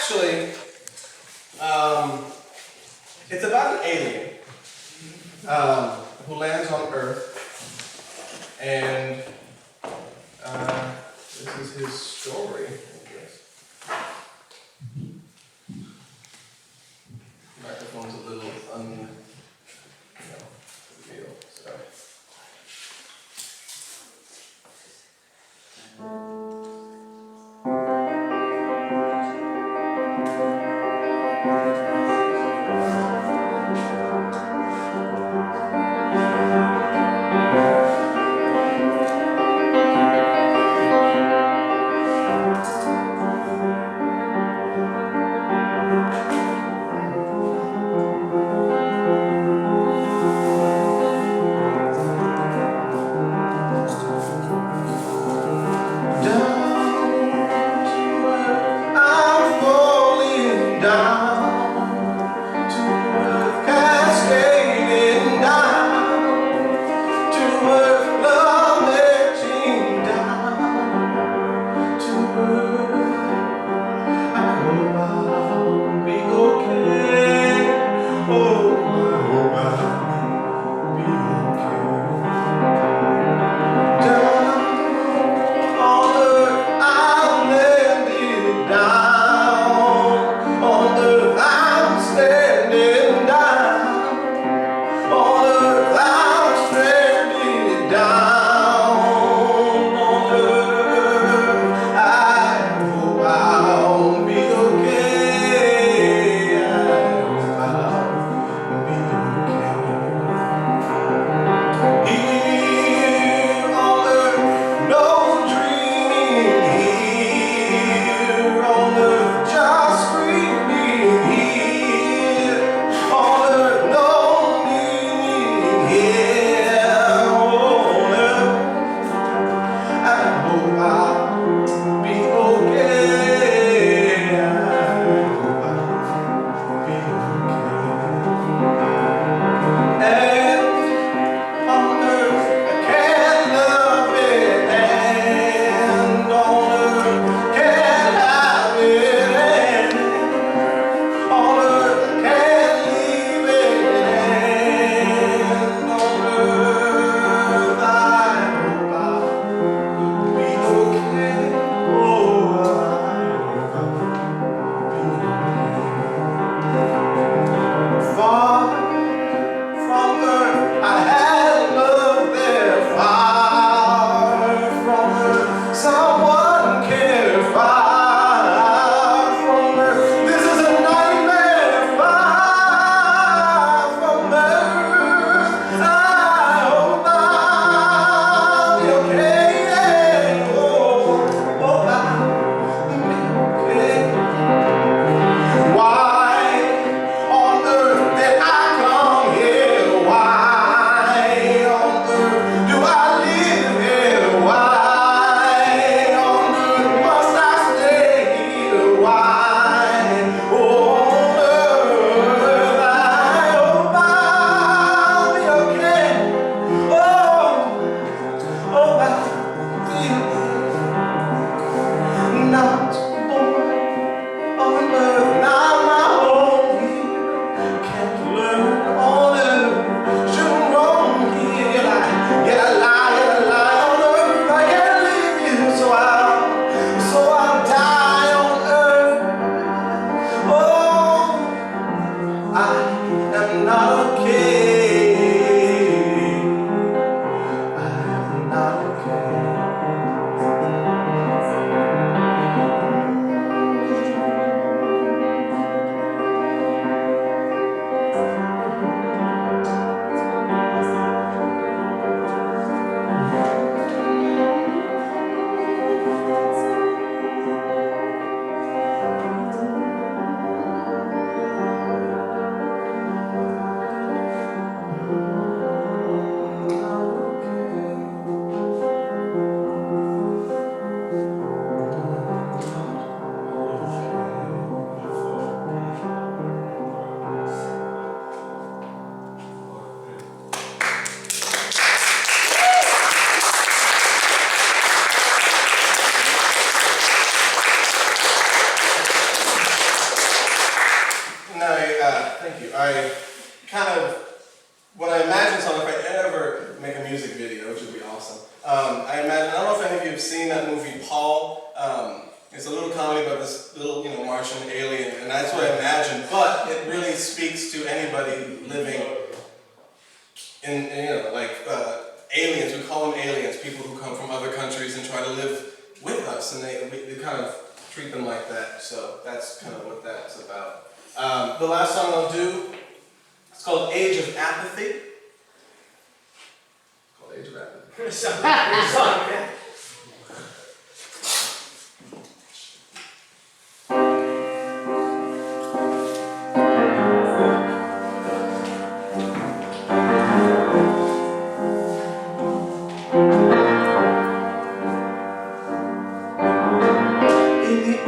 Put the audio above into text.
actually, it's about an alien who lands on Earth, and this is his story, I guess. Microphone's a little real, so. when I imagine something, if I ever make a music video, which would be awesome, I don't know if any of you have seen that movie, Paul. It's a little comedy about this little, Martian alien, and that's what I imagine, but it really speaks to anybody living in aliens. We call them aliens, people who come from other countries and try to live with us, and they kind of treat them like that, so that's kind of what that's about. The last song I'll do, it's called Age of Apathy. It's called Age of Apathy. In the